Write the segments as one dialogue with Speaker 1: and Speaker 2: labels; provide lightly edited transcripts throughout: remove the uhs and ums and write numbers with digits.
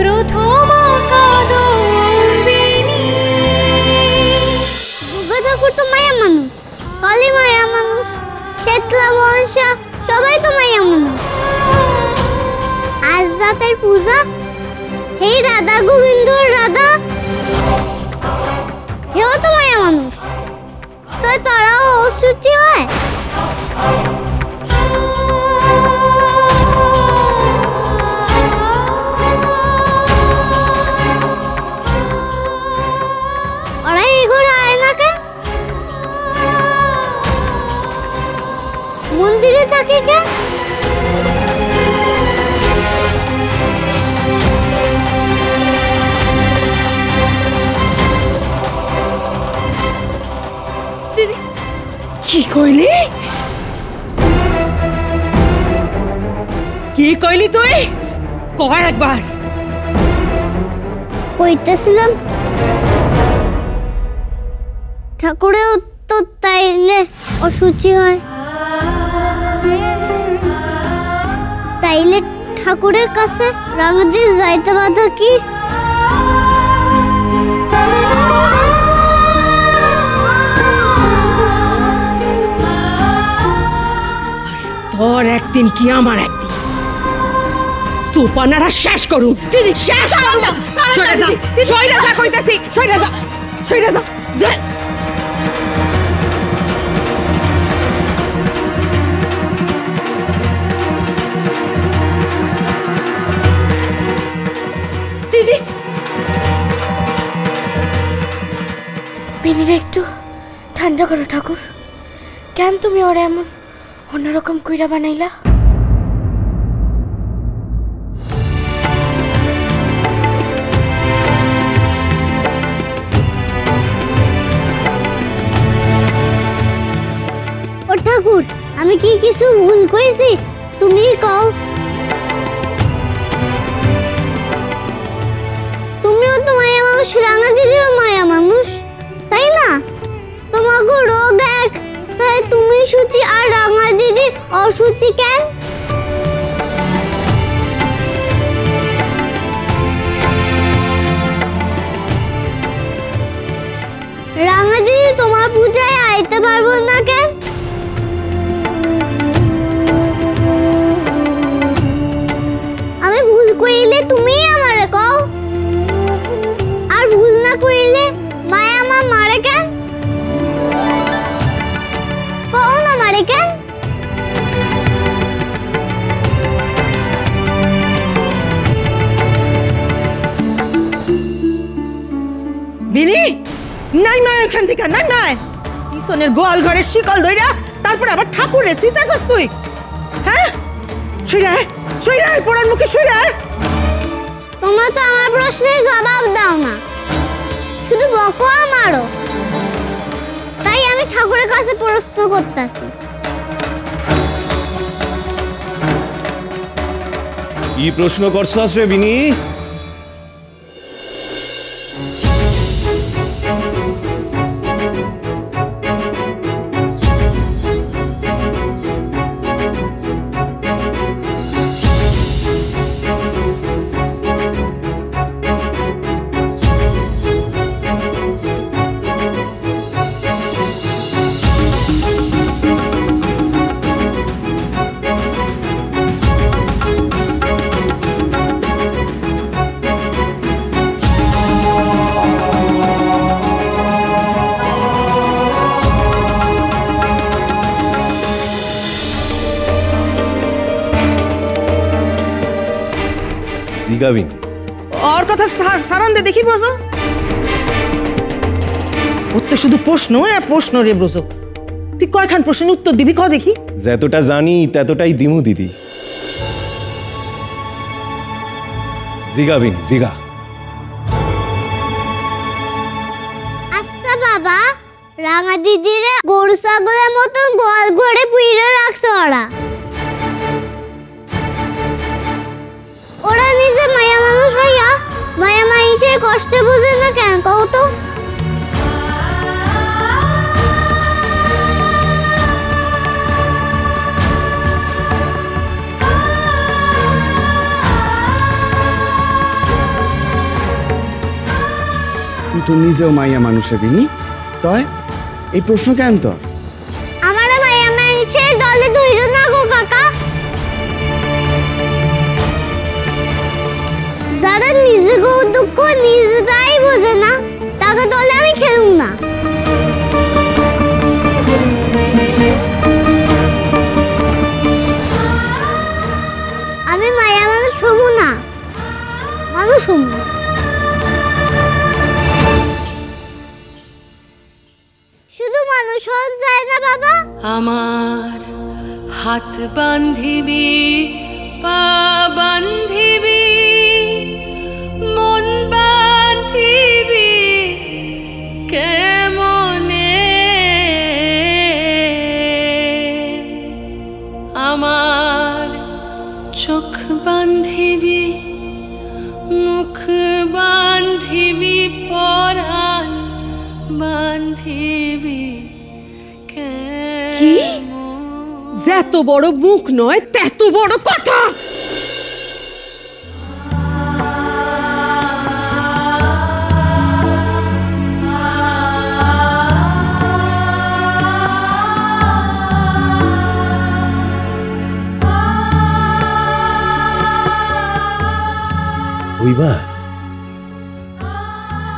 Speaker 1: প্রথম কাদম্বিনী।
Speaker 2: দুর্গা ঠাকুর তো মায়া মানুষ, কালী মায়া মানুষ, শেতলা বর্ষা সবাই তো মায়া মানুষ। আজ রাতের পূজা, হে রাধা গোবিন্দ রাধা, হেও তো মায়া মানুষ, তো তারাও অসুচি হয়? ওরা এগুলো আয় না কেন? মন্দিরে থাকে কেন?
Speaker 3: কি কইলি? কি কইলি তুই? কয় একবার।
Speaker 2: কইতেছিলাম ঠাকুরেও তো তাইলে অসুচি হয়, তাইলে ঠাকুরের কাছে রাঙা দিয়ে যাইতে বাধা কি?
Speaker 3: তোর একদিন কি আমার একদিন, সুপানারা শেষ করুন। দিদি শেষ করুন। সইরা যা, সইরা যা কইতাছি, সইরা যা, সইরা যা, যা। দিদি
Speaker 1: বিনিরে একটু ঠান্ডা করো ঠাকুর। কেন তুমি ওরা এমন অন্যরকম কইরা বানাইলা?
Speaker 2: ও ঠাকুর, আমি কি কিছু ভুল করেছি? তুমি কও। তুমিও তো মায়া মানুষ, রাঙা দিদিও মায়া মানুষ, তাই না? তোমাকে রোগ এক, তাই তুমি সুচি আর রাঙা দিদি অসুচি কেন? রাঙা দিদি তোমার পূজায় আইতে পারবো না কেন? আমি ভুল কইলে তুমি আমারে কও, আর ভুল না কইলে মায়া আমার মারে কেন? কও না মারে কেন?
Speaker 3: বিনি নাই নাই, এখান থেকে নাই নাই। পিছনের গোয়াল ঘরের শিকল ধইরা তারপর আবার ঠাকুরে সিতাছস তুই? হ্যাঁ, সইরা সইরা পড়ার মুখে সইরা।
Speaker 2: তোমরা তো আমার প্রশ্নের জবাব দাও না, শুধু বকো আর মারো। তাই আমি ঠাকুরের কাছে প্রশ্ন করতেছি।
Speaker 4: কি প্রশ্ন করছস রে বিনি? জিগাবিন
Speaker 3: ওর কথা সারান দে দেখি ব্রজ। ওর তো শুধু প্রশ্ন আর প্রশ্ন রে ব্রজ। তুই কয়খান প্রশ্নের উত্তর দিবি ক দেখি?
Speaker 4: যতটা জানি ততটাই দিমু দিদি। জিগাবিন জিগা।
Speaker 2: আচ্ছা বাবা, রাঙা দিদিরা গরু ছাগলের মতন গোয়াল ঘরে পুইরে রাখছে ওরা। ওরা নিজে মায়া মানুষ হইয়া মায়া মানুষের কষ্ট বুঝে না কেন কও তো?
Speaker 5: তুই তো নিজেও মাইয়া মানুষে বিনি, তয় এই প্রশ্ন কেন তোর?
Speaker 2: আমার মায়া মানুষের দলে ধইরো না গো কাকা। যারা নিজে গো দুঃখ নিজেরাই বোঝে না, তাকে দলে আমি খেলুম না। আমি মায়া মানুষ হবো না, মানুষ হবো না। শুধু মানুষ হওয়া যায় না বাবা।
Speaker 6: আমার হাত বান্ধিবি, পা বান্ধিবি, মন বান্ধিবি কেমনে, আমার চোখ বান্ধিবি, মুখ বান্ধিবি, পরাণ বান্ধিবি
Speaker 3: যত বড় মুখ নয় তত বড় কথা।
Speaker 4: হইবা,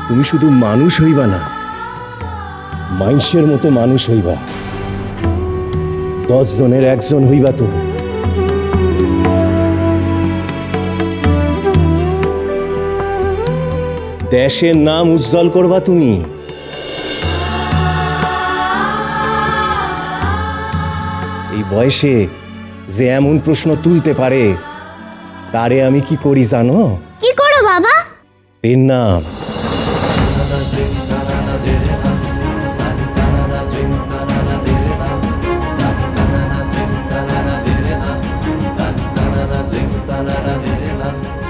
Speaker 4: তুমি শুধু মানুষ হইবা না, মানুষের মতো মানুষ হইবা। 10 জনের একজন হইবা তুমি। দেশের নাম উজ্জ্বল করবা তুমি। এই বয়সে যে এমন প্রশ্ন তুলতে পারে, তারে আমি কি করি জানো?
Speaker 2: কি করো বাবা?
Speaker 4: পেন নাম।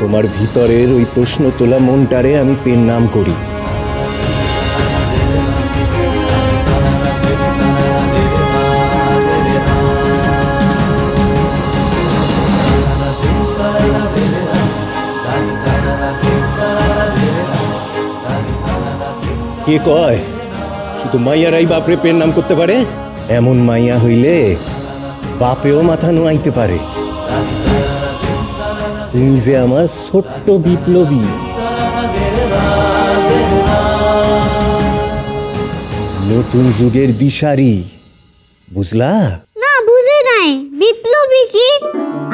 Speaker 4: তোমার ভিতরের ওই প্রশ্ন তোলা মনটারে আমি পেন নাম করি। কে কয় শুধু মাইয়ারাই বাপরে পেন নাম করতে পারে? এমন মাইয়া হইলে বাপেও মাথা নোয়াইতে পারে। তুমি যে আমার ছোট্ট বিপ্লবী, নতুন যুগের দিশারি, বুঝলা?
Speaker 2: না বুঝি নাই, বিপ্লবী কি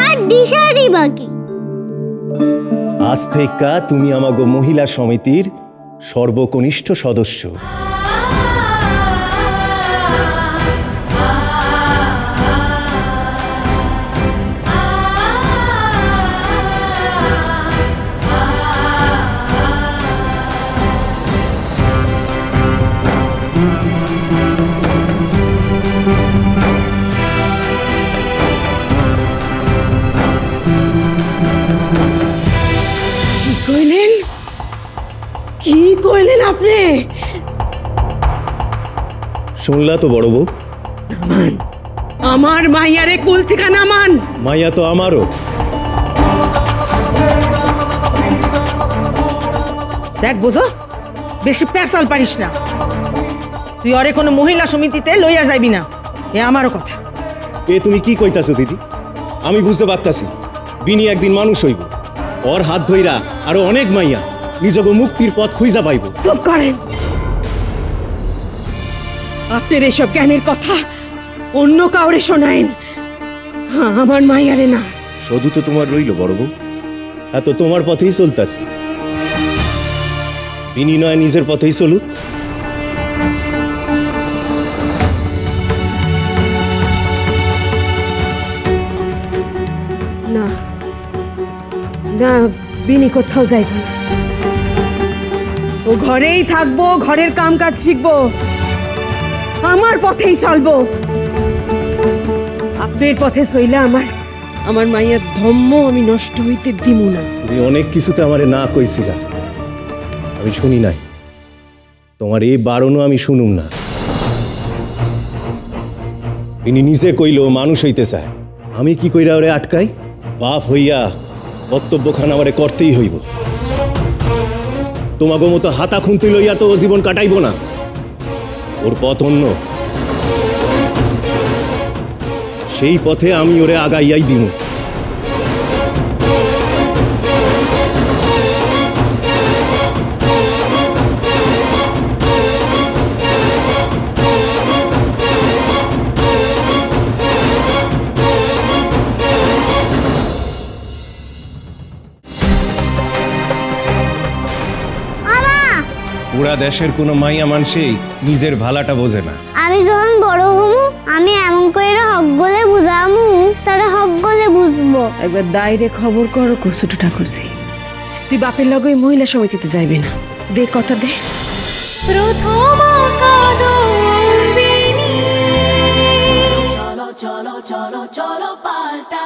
Speaker 2: আর দিশারি বাকি।
Speaker 4: আজ থেকে তুমি আমাগো মহিলা সমিতির সর্বকনিষ্ঠ সদস্য।
Speaker 3: কি কইলেন আপনি?
Speaker 4: শুনলা তো বড় বউ?
Speaker 3: নামান, আমার মাইয়ারে কুল থেকে নামান।
Speaker 4: মাইয়া তো আমারও।
Speaker 3: দেখ বুঝো, বেশি পেঁচাল পারিস না। তুই অরে কোনো মহিলা সমিতিতে লইয়া যাইবি না, এ আমারও কথা।
Speaker 4: এ তুমি কি কইতাছো দিদি? আমি বুঝতে পারতাছি বিনি একদিন মানুষ হইব, ওর হাত ধইরা আরো অনেক মাইয়া নিজকে মুক্তির পথ খুঁজা পাইব।
Speaker 3: চুপ করেন। আপনার এসব জ্ঞানের কথা অন্য কাউরে শোনায়েন, আমার মাইয়ারে না।
Speaker 4: শুধু তো তোমার রইল বড় বউ, এত তোমার পথেই চলতাছে। বিনি নয় নিজের পথেই চলুক।
Speaker 3: না না, বিনি কোথাও যাইব না। ও ঘরেই থাকবো, ঘরের কাম কাজ শিখবো, আমার পথেই চলবো। আপনার পথে চইলা আমার মাইয়ার ধম্ম আমি নষ্ট হইতে দিমু না।
Speaker 4: তুমি অনেক কিছুতে আমারে না কইছিলা, আমি শুনি নাই। তোমার এই বারণও আমি শুনুম না। তিনি নিজে কইল মানুষ হইতে চায়, আমি কি কইরা ওরে আটকাই? বাপ হইয়া কর্তব্যখান আমারে করতেই হইব। তোমাগো মতো হাতা খুন্তি লইয়া তো ও জীবন কাটাইব না। ওর পথ অন্য, সেই পথে আমি ওরে আগাইয়াই দিব। পুরা দেশের কোনো মাইয়া মানুষই নিজের ভালাটা বোঝে না।
Speaker 2: আমি যখন বড় হবো আমি এমন করে হক গলে বুঝামু তারা হক গলে বুঝবো।
Speaker 7: একবার দাইরে খবর করো ছোট ঠাকুরজি, তুই বাপের লগে মহিলা সমিতিতে যাইবে না, দে কথা দে।
Speaker 6: প্রথম কাদম্বিনী,
Speaker 8: চলো চলো চলো চলো পাল্টা।